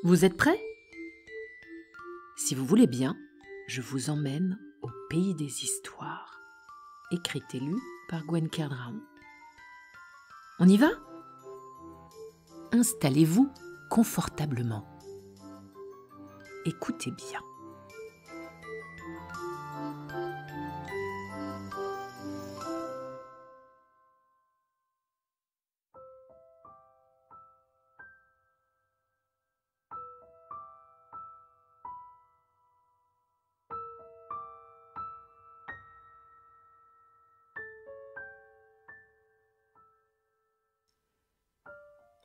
Vous êtes prêts? Si vous voulez bien, je vous emmène au pays des histoires. Écrite et lue par Gwen Kerdraon. On y va? Installez-vous confortablement. Écoutez bien.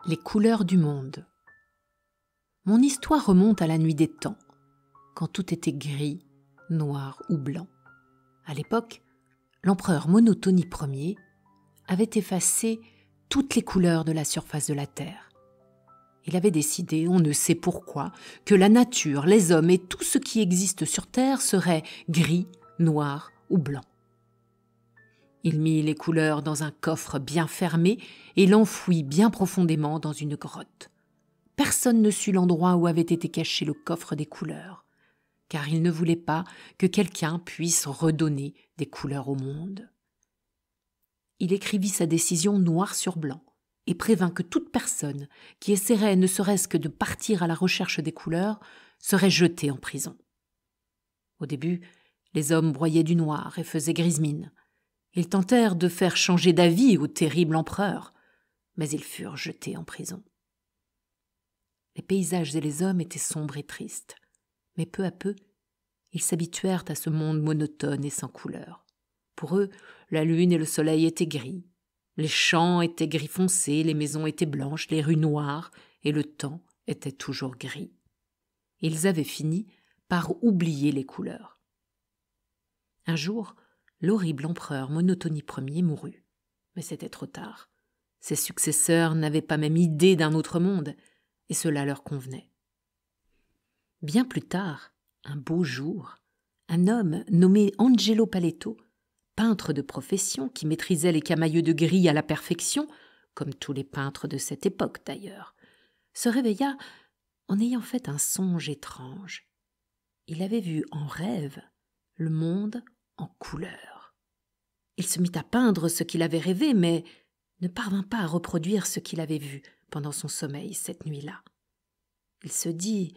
Les couleurs du monde. Mon histoire remonte à la nuit des temps, quand tout était gris, noir ou blanc. À l'époque, l'empereur Monotoni Ier avait effacé toutes les couleurs de la surface de la Terre. Il avait décidé, on ne sait pourquoi, que la nature, les hommes et tout ce qui existe sur Terre serait gris, noir ou blanc. Il mit les couleurs dans un coffre bien fermé et l'enfouit bien profondément dans une grotte. Personne ne sut l'endroit où avait été caché le coffre des couleurs, car il ne voulait pas que quelqu'un puisse redonner des couleurs au monde. Il écrivit sa décision noir sur blanc et prévint que toute personne qui essaierait ne serait-ce que de partir à la recherche des couleurs serait jetée en prison. Au début, les hommes broyaient du noir et faisaient grise mine. Ils tentèrent de faire changer d'avis au terrible empereur, mais ils furent jetés en prison. Les paysages et les hommes étaient sombres et tristes, mais peu à peu, ils s'habituèrent à ce monde monotone et sans couleur. Pour eux, la lune et le soleil étaient gris, les champs étaient gris foncé, les maisons étaient blanches, les rues noires, et le temps était toujours gris. Ils avaient fini par oublier les couleurs. Un jour, l'horrible empereur Monotoni Ier mourut. Mais c'était trop tard. Ses successeurs n'avaient pas même idée d'un autre monde, et cela leur convenait. Bien plus tard, un beau jour, un homme nommé Angelo Paletto, peintre de profession qui maîtrisait les camaïeux de gris à la perfection, comme tous les peintres de cette époque d'ailleurs, se réveilla en ayant fait un songe étrange. Il avait vu en rêve le monde en couleurs. Il se mit à peindre ce qu'il avait rêvé, mais ne parvint pas à reproduire ce qu'il avait vu pendant son sommeil cette nuit-là. Il se dit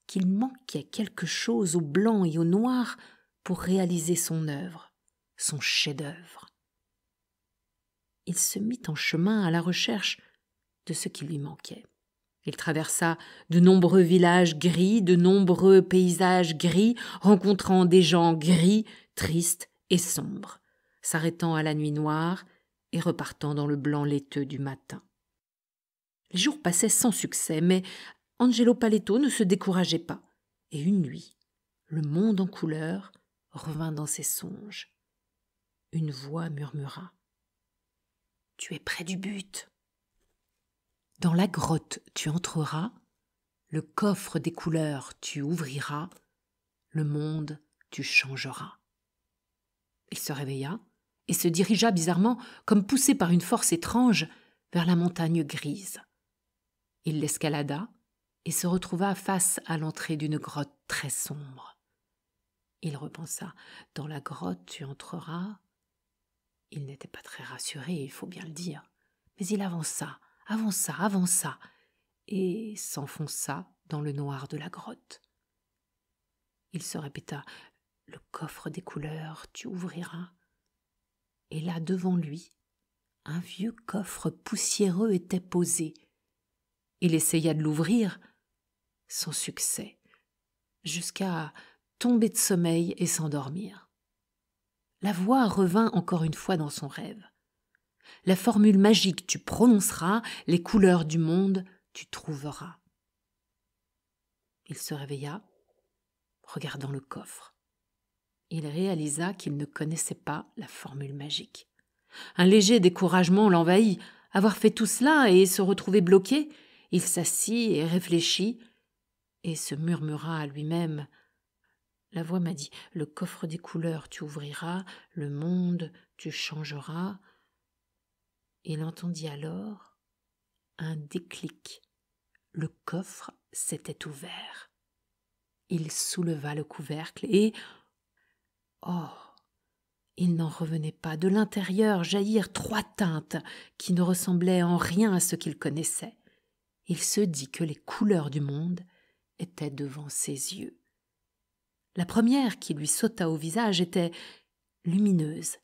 qu'il manquait quelque chose au blanc et au noir pour réaliser son œuvre, son chef-d'œuvre. Il se mit en chemin à la recherche de ce qui lui manquait. Il traversa de nombreux villages gris, de nombreux paysages gris, rencontrant des gens gris, tristes et sombres, s'arrêtant à la nuit noire et repartant dans le blanc laiteux du matin. Les jours passaient sans succès, mais Angelo Paletto ne se décourageait pas. Et une nuit, le monde en couleurs revint dans ses songes. Une voix murmura : « Tu es près du but. Dans la grotte tu entreras, le coffre des couleurs tu ouvriras, le monde tu changeras. » Il se réveilla et se dirigea bizarrement, comme poussé par une force étrange, vers la montagne grise. Il l'escalada et se retrouva face à l'entrée d'une grotte très sombre. Il repensa : « Dans la grotte tu entreras. » Il n'était pas très rassuré, il faut bien le dire, mais il avança, et s'enfonça dans le noir de la grotte. Il se répéta : « Le coffre des couleurs tu ouvriras. » Et là, devant lui, un vieux coffre poussiéreux était posé. Il essaya de l'ouvrir, sans succès, jusqu'à tomber de sommeil et s'endormir. La voix revint encore une fois dans son rêve. La formule magique tu prononceras, les couleurs du monde tu trouveras. Il se réveilla, regardant le coffre. Il réalisa qu'il ne connaissait pas la formule magique. Un léger découragement l'envahit. Avoir fait tout cela et se retrouver bloqué, il s'assit et réfléchit et se murmura à lui-même. La voix m'a dit : « Le coffre des couleurs tu ouvriras, le monde tu changeras. » Il entendit alors un déclic. Le coffre s'était ouvert. Il souleva le couvercle et... oh, il n'en revenait pas. De l'intérieur jaillirent 3 teintes qui ne ressemblaient en rien à ce qu'il connaissait. Il se dit que les couleurs du monde étaient devant ses yeux. La première qui lui sauta au visage était lumineuse.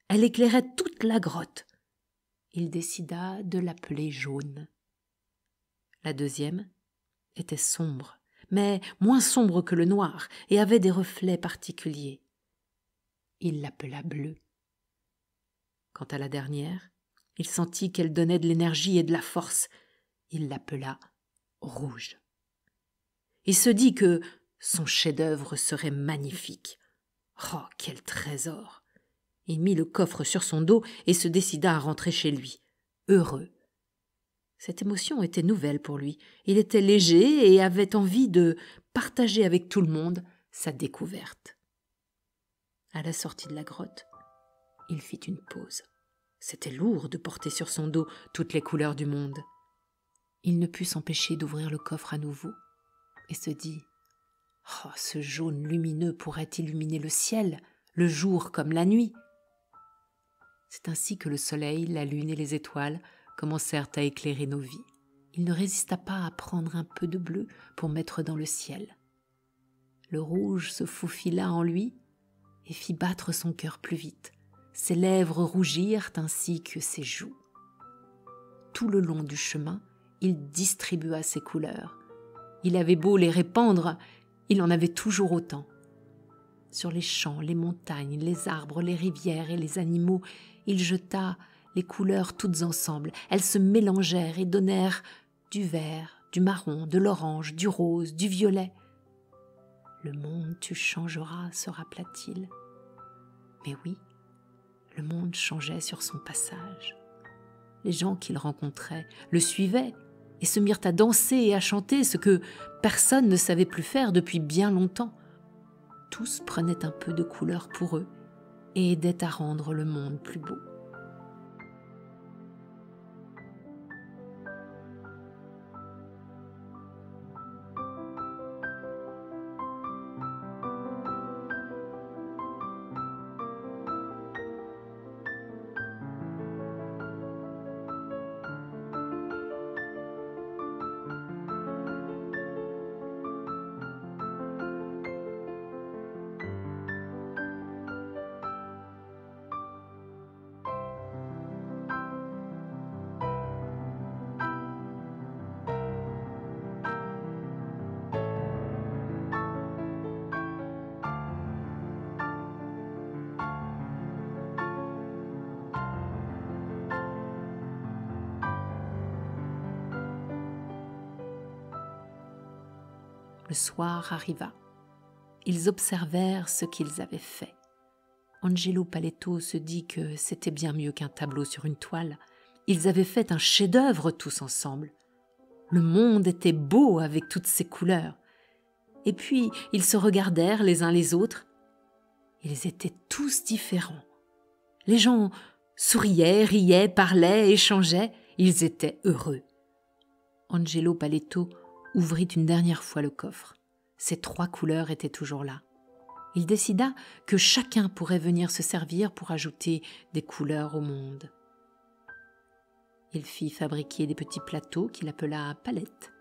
Elle éclairait toute la grotte. Il décida de l'appeler jaune. La deuxième était sombre, mais moins sombre que le noir, et avait des reflets particuliers. Il l'appela bleue. Quant à la dernière, il sentit qu'elle donnait de l'énergie et de la force. Il l'appela rouge. Il se dit que son chef-d'œuvre serait magnifique. Oh, quel trésor! Il mit le coffre sur son dos et se décida à rentrer chez lui, heureux. Cette émotion était nouvelle pour lui. Il était léger et avait envie de partager avec tout le monde sa découverte. À la sortie de la grotte, il fit une pause. C'était lourd de porter sur son dos toutes les couleurs du monde. Il ne put s'empêcher d'ouvrir le coffre à nouveau et se dit « Oh, ce jaune lumineux pourrait illuminer le ciel, le jour comme la nuit. » C'est ainsi que le soleil, la lune et les étoiles commencèrent à éclairer nos vies. Il ne résista pas à prendre un peu de bleu pour mettre dans le ciel. Le rouge se faufila en lui et fit battre son cœur plus vite. Ses lèvres rougirent ainsi que ses joues. Tout le long du chemin, il distribua ses couleurs. Il avait beau les répandre, il en avait toujours autant. Sur les champs, les montagnes, les arbres, les rivières et les animaux, il jeta les couleurs toutes ensemble. Elles se mélangèrent et donnèrent du vert, du marron, de l'orange, du rose, du violet. « Le monde tu changeras, se rappela-t-il. » Mais oui, le monde changeait sur son passage. Les gens qu'il rencontrait le suivaient et se mirent à danser et à chanter, ce que personne ne savait plus faire depuis bien longtemps. Tous prenaient un peu de couleur pour eux et aidaient à rendre le monde plus beau. Le soir arriva. Ils observèrent ce qu'ils avaient fait. Angelo Paletto se dit que c'était bien mieux qu'un tableau sur une toile. Ils avaient fait un chef-d'œuvre tous ensemble. Le monde était beau avec toutes ses couleurs. Et puis, ils se regardèrent les uns les autres. Ils étaient tous différents. Les gens souriaient, riaient, parlaient, échangeaient. Ils étaient heureux. Angelo Paletto ouvrit une dernière fois le coffre. Ces 3 couleurs étaient toujours là. Il décida que chacun pourrait venir se servir pour ajouter des couleurs au monde. Il fit fabriquer des petits plateaux qu'il appela palettes.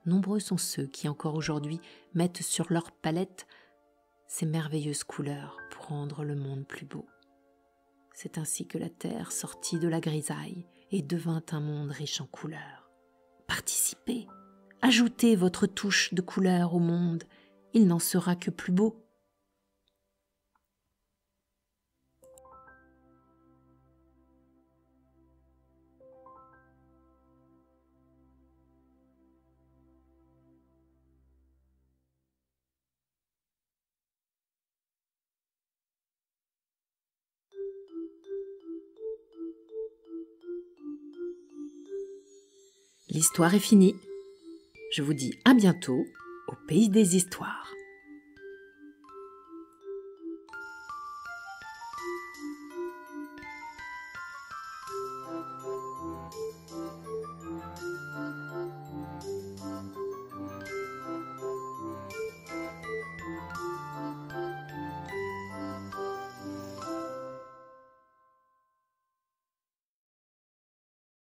Nombreux sont ceux qui encore aujourd'hui mettent sur leur palette ces merveilleuses couleurs pour rendre le monde plus beau. C'est ainsi que la terre sortit de la grisaille et devint un monde riche en couleurs. Participez! Ajoutez votre touche de couleur au monde, il n'en sera que plus beau. L'histoire est finie. Je vous dis à bientôt au Pays des Histoires.